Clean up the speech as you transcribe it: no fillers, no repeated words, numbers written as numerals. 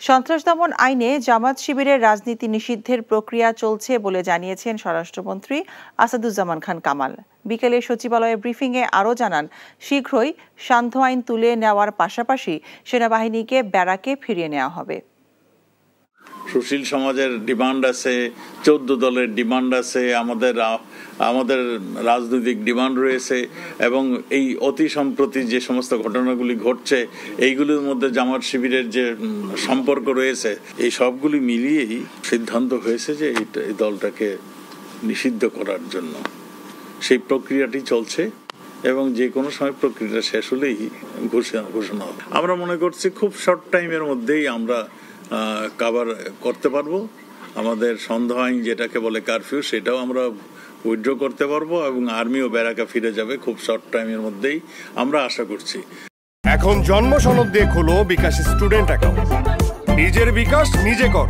সন্ত্রাস দমন আইনে জামাত শিবিরের রাজনীতি নিষিদ্ধের প্রক্রিয়া চলছে বলে জানিয়েছেন স্বরাষ্ট্রমন্ত্রী আসাদুজ্জামান খান কামাল। বিকেলে সচিবালয়ে ব্রিফিংয়ে আরও জানান, শীঘ্রই সান্ধ্য আইন তুলে নেওয়ার পাশাপাশি সেনাবাহিনীকে ব্যারাকে ফিরিয়ে নেওয়া হবে। সুশীল সমাজের ডিমান্ড আছে, 14 দলের ডিমান্ড আছে, আমাদের রাজনৈতিক ডিমান্ড রয়েছে এবং এই অতি সম্প্রতি যে সমস্ত ঘটনাগুলি ঘটছে এইগুলির মধ্যে জামাত শিবিরের যে সম্পর্ক রয়েছে, এই সবগুলি মিলিয়েই সিদ্ধান্ত হয়েছে যে এই দলটাকে নিষিদ্ধ করার জন্য। সেই প্রক্রিয়াটি চলছে এবং যে কোনো সময় প্রক্রিয়াটা শেষ হলেই ঘোষণা হবে। আমরা মনে করছি খুব শর্ট টাইমের মধ্যেই আমরা কভার করতে পারবো। আমাদের সন্ধ্যা আইন যেটাকে বলে কারফিউ, সেটাও আমরা উইথড্র করতে পারবো এবং আর্মিও ব্যারাকে ফিরে যাবে খুব শর্ট টাইমের মধ্যেই, আমরা আশা করছি। এখন জন্ম সনদ দিয়ে খোলো বিকাশ স্টুডেন্ট অ্যাকাউন্ট। নিজের বিকাশ নিজে কর।